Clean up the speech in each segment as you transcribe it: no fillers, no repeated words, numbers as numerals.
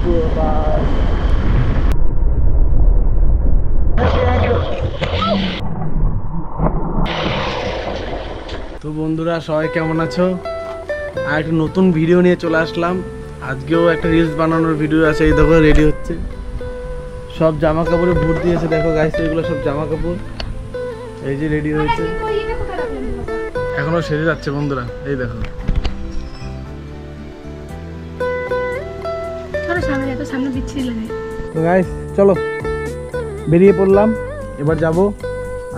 তো বন্ধুরা সবাই কেমন আছো? আর একটা নতুন ভিডিও নিয়ে চলে আসলাম। আজকেও একটা রিলস বানানোর ভিডিও আছে। এই দেখো রেডি হচ্ছে, সব জামা কাপড়ে ভোট দিয়েছে। দেখো গাইস, এগুলো সব জামা কাপড়। এই যে রেডি হয়েছে, এখনো সেজে যাচ্ছে বন্ধুরা। এই দেখো তো গাইস, চলো বেরিয়ে পড়লাম। এবার যাব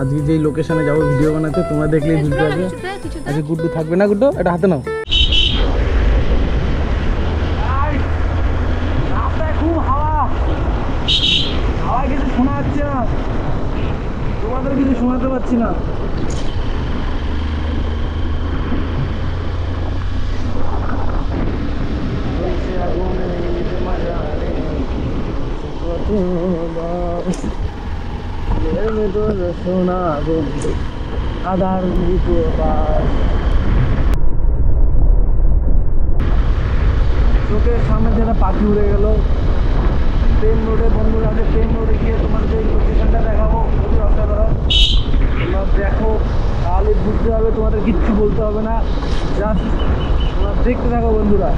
আজকে যেই লোকেশনে যাব ভিডিও বানাতে, তোমরা দেখলেই বুঝতে পারবে। আজকে গুড্ডু থাকবে না। গুড্ডু এটা হাতে নাও। রাস্তায় খুব হাওয়া, হাওয়ায় কিছু শোনা যাচ্ছে না, তোমাদের কিছু শোনাতে পারছি না। সোনা বন্ধু আধার চোখের সামনে যেটা পাখি উড়ে গেল। ট্রেন রোডে বন্ধুরা, আছে ট্রেন রোডে গিয়ে তোমাদের এই লোকেশনটা দেখাবো। খুবই অসাধারণ, তোমরা দেখো তাহলে বুঝতে হবে, তোমাদের কিচ্ছু বলতে হবে না, জাস্ট তোমরা দেখতে থাকো বন্ধুরা।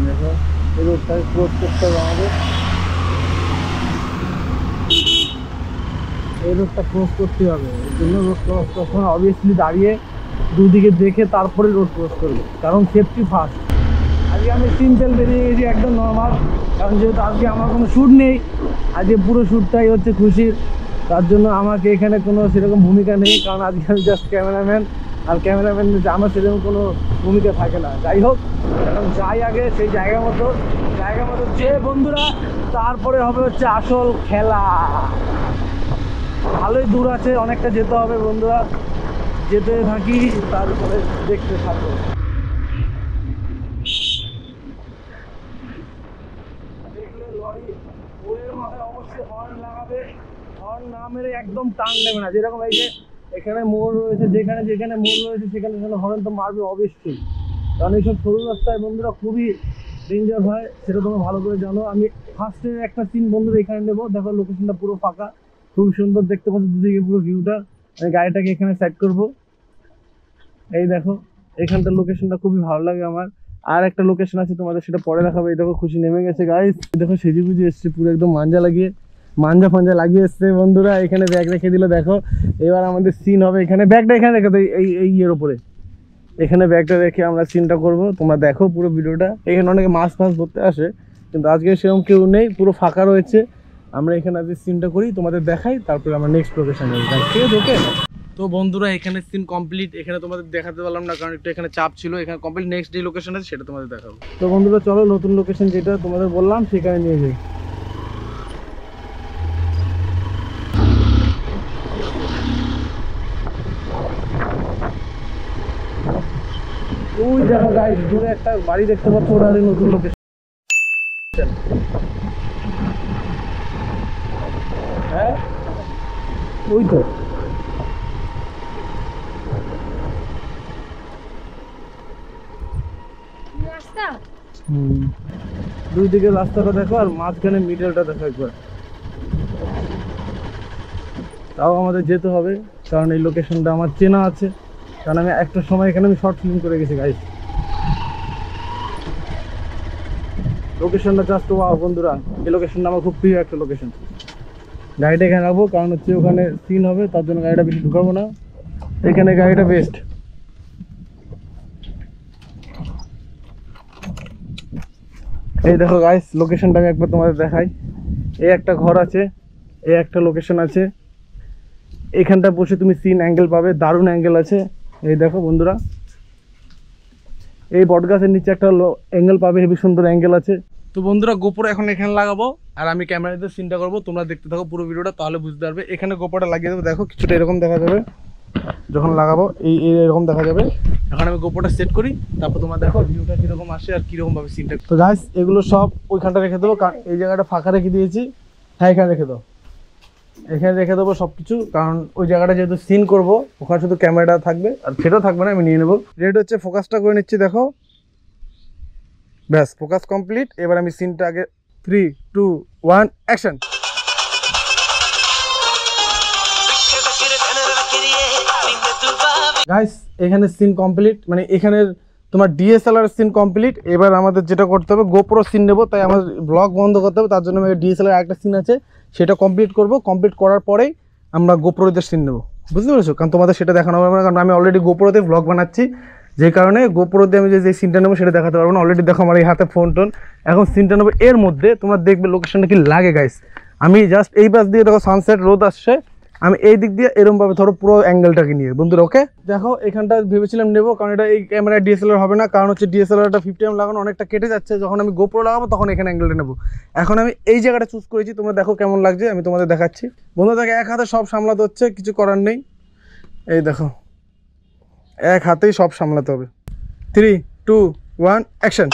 দেখো এই রোডটাকে ক্রস করতে হবে আমাদের, এই রোডটা ক্রস করতে হবে। এই জন্য রোড ক্রস করতে হবে অবভিয়াসলি দাঁড়িয়ে দুদিকে দেখে তারপরে রোড ক্রস করবে, কারণ সেফটি ফার্স্ট। আজকে আমি সিম্পল বেরিয়ে গেছি, একদম নর্মাল, কারণ যেহেতু আজকে আমার কোনো শ্যুট নেই। আজকে পুরো শ্যুটটাই হচ্ছে খুশির, তার জন্য আমাকে এখানে কোনো সেরকম ভূমিকা নেই, কারণ আজকে আমি জাস্ট ক্যামেরাম্যান। আর ক্যামেরাম্যান আমার সেরকম কোনো ভূমিকা থাকে না। যাই হোক, এখন যাই আগে সেই জায়গা মতো যে বন্ধুরা, তারপরে হবে হচ্ছে আসল খেলা। ভালোই দূর আছে, অনেকটা যেতে হবে বন্ধুরা, যেতে থাকি, তারপরে দেখতে থাকো। দেখলে লরি ওরের মাথায় অবশ্যই হর্ন লাগাবে, হর্ন না মেরে একদম টান নেবে না। যেরকম এই যে এখানে মোড় রয়েছে, যেখানে যেখানে মোড় রয়েছে সেখানে সেখানে হর্ন তো মারবে অবশ্যই, কারণ এইসব সরু রাস্তায় বন্ধুরা খুবই ডেঞ্জার হয়, সেটা তোমরা ভালো করে জানো। আমি ফার্স্টে একটা সিন বন্ধুরা এখানে নেবো। দেখো লোকেশনটা পুরো ফাঁকা, খুব সুন্দর দেখতে পাচ্ছ দুদিকে পুরো ভিউটা। আমি গাড়িটাকে এখানে সেট করব। এই দেখো এখানটার লোকেশনটা খুবই ভালো লাগে আমার। আর একটা লোকেশন আছে তোমাদের, সেটা পরে দেখাবো। এই দেখো খুশি নেমে গেছে গাইস, দেখো সেজি বুঝি এসছে পুরো একদম মাঞ্জা ফাঞ্জা লাগিয়ে এসছে বন্ধুরা। এখানে ব্যাগ রেখে দিল। দেখো এবার আমাদের সিন হবে এখানে। ব্যাগটা এখানে রেখে দেয় এই ইয়ের ওপরে, এখানে ব্যাগটা রেখে আমরা সিনটা করব। তোমরা দেখো পুরো ভিডিওটা। এখানে অনেকে মাছ ধরতে আসে, কিন্তু আজকে সেরকম কেউ নেই, পুরো ফাঁকা রয়েছে। আমরা এখানে আজকে সিনটা করি, তোমাদের দেখাই, তারপরে আমরা নেক্সট লোকেশনে যাই। ঠিক আছে, ওকে? তো বন্ধুরা এখানে সিন কমপ্লিট। এখানে তোমাদের দেখাতে পারলাম না, কারণ একটু এখানে চাপ ছিল। এখানে কমপ্লিট, নেক্সট যে লোকেশন আছে সেটা তোমাদের দেখাবো। তো বন্ধুরা চলো নতুন লোকেশন যেটা তোমাদের বললাম সেখানে নিয়ে যাই। ওই দেখো গাইস, দূরে একটা বাড়ি দেখতে পাচ্ছ, ওটা নতুন লোকেশন। হ্যাঁ ওই তো, দুই দিকে রাস্তাটা দেখো, আর মাঝখানে মিডলটা দেখো একবার। তাও আমাদের যেতে হবে, কারণ এই লোকেশনটা আমার চেনা আছে, কারণ আমি একটা সময় এখানে আমি শর্ট ফিল্ম করে গেছি গাইস। লোকেশনটা জাস্ট ওয়াও বন্ধুরা, এই লোকেশনটা আমার খুব প্রিয় একটা লোকেশন। গাড়িটা এখানে রাখবো, কারণ হচ্ছে ওখানে সিন হবে, তার জন্য গাড়িটা বেশি ঢুকাবো না। এখানে গাড়িটা বেস্ট। এই দেখো গাইস, লোকেশনটা আমি একবার তোমাদের দেখাই। এই একটা ঘর আছে, এই একটা লোকেশন আছে, এখানটা বসে তুমি সিন অ্যাঙ্গেল পাবে, দারুণ অ্যাঙ্গেল আছে। এই দেখো বন্ধুরা, এই বটগাছের নিচে একটা অ্যাঙ্গেল পাবে, হেবি সুন্দর অ্যাঙ্গেল আছে। তো বন্ধুরা গোপুর এখন এখানে লাগাবো, আর আমি ক্যামেরাতে সিনটা করবো। তোমরা দেখতে থাকো পুরো ভিডিওটা, তাহলে বুঝতে পারবে। এখানে গোপুরটা লাগিয়ে দেবো, দেখো কিছুটা এরকম দেখা যাবে যখন লাগাবো, এরকম দেখা যাবে। এখন আমি গোপুরটা সেট করি, তারপর তোমরা দেখো ভিউটা কীরকম আসে আর কীরকম ভাবে সিনটা। তো গাইস এগুলো সব ওইখানটা রেখে দেবো, কারণ এই জায়গাটা ফাঁকা রেখে দিয়েছি। হ্যাঁ এখানে রেখে দাও, এখানে রেখে দেবো সব কিছু, কারণ ওই জায়গাটা যেহেতু সিন করবো, ওখানে শুধু ক্যামেরাটা থাকবে, আর সেটাও থাকবে না, আমি নিয়ে নেবো। রেড হচ্ছে, ফোকাসটা করে নিচ্ছি। দেখো ব্যাস ফোকাস কমপ্লিট। এবার আমি সিনটা আগে 3 2 1 অ্যাকশন। গাইস এখানে সিন কমপ্লিট, মানে এখানের তোমার ডিএসএলআর সিন কমপ্লিট। এবার আমাদের যেটা করতে হবে গোপ্রো সিন নেবো, তাই আমার ব্লগ বন্ধ করতে হবে। তার জন্য আমি ডিএসএলআর একটা সিন আছে সেটা কমপ্লিট করব। কমপ্লিট করার পরেই আমরা গোপ্রোতে সিন নেবো, বুঝতে পেরেছো? কারণ তোমাদের সেটা দেখানো হবে না, কারণ আমি অলরেডি গোপ্রোতে ব্লগ বানাচ্ছি, যে কারণে গোপ্রোতে আমি যে সিনটা নেবো সেটা দেখাতে পারবো না। অলরেডি দেখো আমার এই হাতে ফোন টোন, এখন সিনটা নেবো। এর মধ্যে তোমরা দেখবে লোকেশনটা কি লাগে গাইস। আমি জাস্ট এই পাশ দিয়ে দেখো সানসেট রোদ আসছে, আমি এই দিক দিয়ে এরকমভাবে ধরো পুরো অ্যাঙ্গেলটাকে নিয়ে বন্ধুরা। ওকে দেখো এখানটা ভেবেছিলাম নেবো, কারণ এটা এই ক্যামেরায় ডিএসএলআর হবে না, কারণ হচ্ছে ডিএসএলআরটা 50mm লাগানো অনেকটা কেটে যাচ্ছে। যখন আমি গোপ্রো লাগাবো তখন এখানে অ্যাঙ্গেলটা নেবো। এখন আমি এই জায়গাটা চুজ করেছি, তোমরা দেখো কেমন লাগছে, আমি তোমাদের দেখাচ্ছি। বন্ধু দেখো এক হাতে সব সামলাতে হচ্ছে, কিছু করার নেই। এই দেখো এক হাতেই সব সামলাতে হবে। 3 2 1 অ্যাকশন।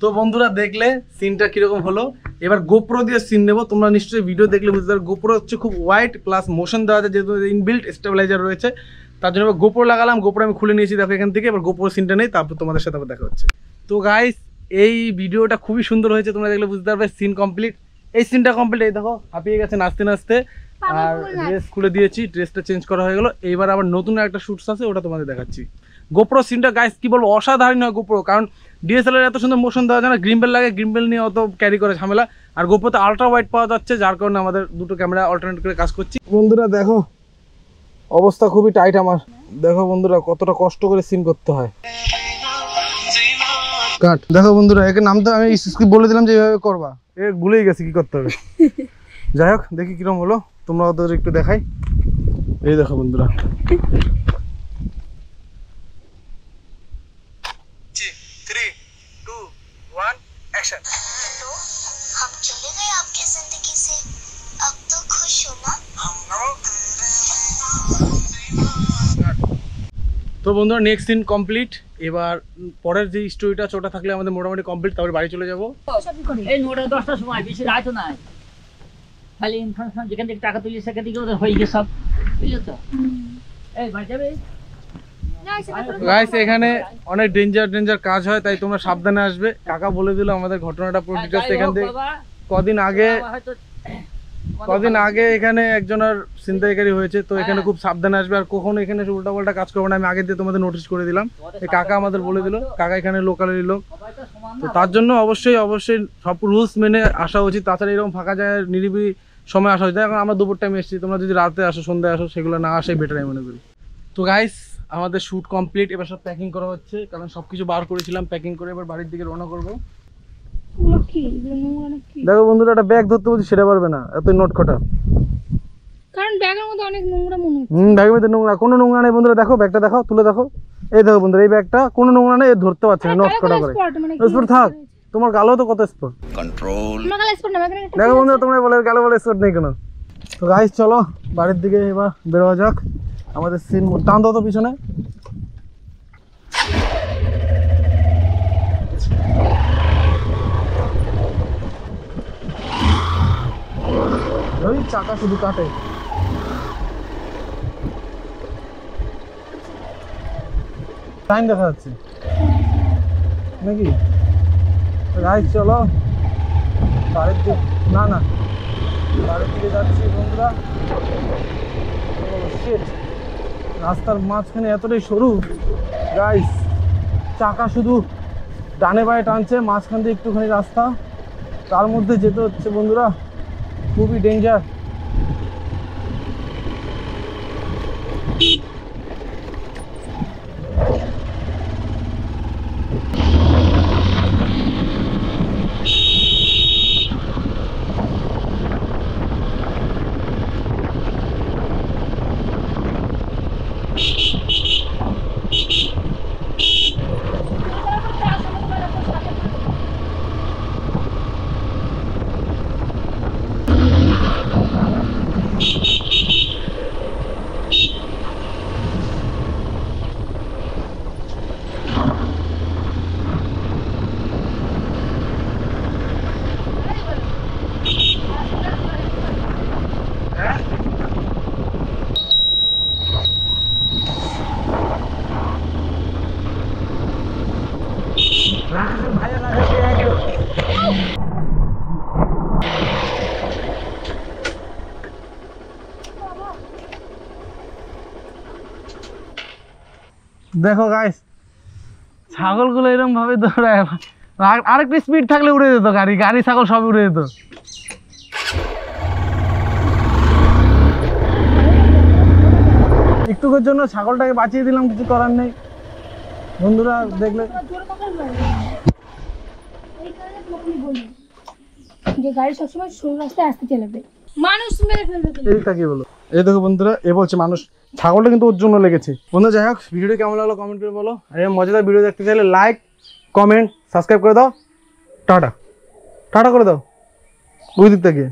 তো বন্ধুরা দেখলে সিনটা কিরকম হলো। এবার গোপ্রো দিয়ে সিন নেবো, তোমরা নিশ্চয়ই ভিডিও দেখলে বুঝতে পারো। গোপ্রো হচ্ছে খুব ওয়াইড প্লাস মোশন দেওয়া আছে, যেহেতু ইনবিল্ট স্টেবিলাইজার রয়েছে, তার জন্য এবার গোপ্রো লাগালাম। গোপ্রো আমি খুলে নিয়েছি দেখো এখান থেকে। এবার গোপ্রো সিনটা নেই, তারপর তোমাদের সাথে আবার দেখা হচ্ছে। তো গাইস এই ভিডিওটা খুবই সুন্দর হয়েছে, তোমরা দেখলে বুঝতে পারবে। সিন কমপ্লিট, এই সিনটা কমপ্লিট। এই দেখো হাঁপিয়ে গেছে নাচতে নাচতে, আর ড্রেস খুলে দিয়েছি, ড্রেসটা চেঞ্জ করা হয়ে গেলো। এইবার আবার নতুন একটা শুটস আছে, ওটা তোমাদের দেখাচ্ছি। গোপ্রো সিনটা গাইস কি বলবো, অসাধারণ হয় গোপ্রো, কারণ ডিএসএলআর এত সুন্দর মোশন দেওয়া যায় না, গ্রিম্বেল লাগে, গ্রিম্বেল নিয়ে অত ক্যারি করে ঝামেলা। আর গোপ্রোতে আলট্রা ওয়াইড পাওয়া যাচ্ছে, যার কারণে আমাদের দুটো ক্যামেরা অল্টারনেট করে কাজ করছি। বন্ধুরা দেখো অবস্থা খুবই টাইট আমার, দেখো বন্ধুরা কতটা কষ্ট করে সিন করতে হয়। কাট দেখো বন্ধুরা, একে নাম তো আমি বলে দিলাম যে এইভাবে করবা, এ ভুলেই গেছি কি করতে হবে। যাই হোক দেখি কিরকম হলো, তোমরা ওদের একটু দেখাই। এই দেখো বন্ধুরা, हम चले गए आपकी जिंदगी से, अब तो खुश हो ना? তো বন্ধুরা নেক্সট সিন কমপ্লিট। এবার পরের যে স্টোরিটা ওটা থাকলে আমাদের মোটামুটি কমপ্লিট, তারপরে বাড়ি চলে যাবো। এই 9-10টার সময়, বেশি রাতও নাই, খালি ইনফরমেশন যেখান থেকে টাকা তুলি সেখান থেকে ওদের হয়ে গেছে সব, বুঝলো তো? এই বাড়ি যাবে গাইস এখানে অনেক ডেঞ্জার কাজ হয়, তাই তোমরা সাবধানে আসবে। কাকা বলে দিল আমাদের ঘটনাটা পুরো ডিটেইলস। এখান থেকে কদিন আগে এখানে একজনের ছিনতাইকারী হয়েছে, তো এখানে খুব সাবধানে আসবে। আর কখনো এখানে উল্টাপাল্টা কাজ করবে না, আমি আগে দিয়ে তোমাদের নোটিশ করে দিলাম। এই কাকা আমাদের বলে দিল, কাকা এখানে লোকালের লোক, তো তার জন্য অবশ্যই সব রুলস মেনে আসা উচিত। তাছাড়া এরকম ফাঁকা জায়গায় নিরিবিলি সময় আসা উচিত। এখন আমরা দুপুর টাইমে এসেছি, তোমরা যদি রাতে আসো সন্ধ্যায় আসো, সেগুলো না আসাই বেটার আমি মনে করি। তো গাইস আমাদের শ্যুট কমপ্লিট, এবার সব প্যাকিং করা হচ্ছে, কারণ সবকিছু বার করেছিলাম। প্যাকিং করে এবার বাড়ির দিকে রওনা করবো। দেখো বন্ধুরা, একটা ব্যাগ ধরতে বলছি সেটা পারবে না, এত নোট খটা, কারণ ব্যাগের মধ্যে অনেক নোংরা মনে হচ্ছে। ব্যাগের মধ্যে নোংরা, কোনো নোংরা নেই বন্ধুরা। দেখো ব্যাগটা দেখাও, তুলে দেখো। এই দেখো বন্ধুরা, এই ব্যাগটা কোনো নোংরা নেই, ধরতে পারছে না, নোট খটা করে। স্পট থাক, তোমার গালও তো কত স্পট কন্ট্রোল। দেখো বন্ধুরা, তোমরা বলে গালে বলে স্পট নেই কেন। তো গাইস চলো বাড়ির দিকে এবার বেরোয়া যাক। আমাদের সিন টান দাও তো পিছনে। ওই চাকা শুধু কাটে। টাইম দেখা যাচ্ছে নাকি? গাইস চলো বাড়ির দিকে, না বাড়ির দিকে যাচ্ছি বন্ধুরা। রাস্তার মাঝখানে এতটাই সরু গাইস, চাকা শুধু ডানে বায়ে টানছে, মাঝখান দিয়ে একটুখানি রাস্তা, তার মধ্যে যেতে হচ্ছে বন্ধুরা, খুবই ডেঞ্জার। রাখালের ভাইয়ের রাখালকে একদম। দেখো গাইস, ছাগলগুলো এরকম ভাবে দৌড়ায়, আরেকটু স্পিড থাকলে উড়ে যেত গাড়ি, গাড়ি ছাগল সব উড়ে যেত। একটুকুর জন্য ছাগলটাকে বাঁচিয়ে দিলাম, কিছু করার নেই। বন্ধুরা দেখলে এই কারণে তোমাকে বলি যে গাড়ি সবসময় সরু রাস্তায় আসতে চালাবে, মানুষ মেরে ফেলবে কিন্তু। এইটা কি বলো? এই দেখো বন্ধুরা, এ বলছে মানুষ, ছাগলটা কিন্তু ওর জন্য লেগেছে। বন্ধু যাই হোক, ভিডিওটা কেমন লাগলো কমেন্ট করে বলো। আর এই মজাদার ভিডিও দেখতে চাইলে লাইক, কমেন্ট, সাবস্ক্রাইব করে দাও। টাটা টাটা করে দাও ওই দিক থেকে।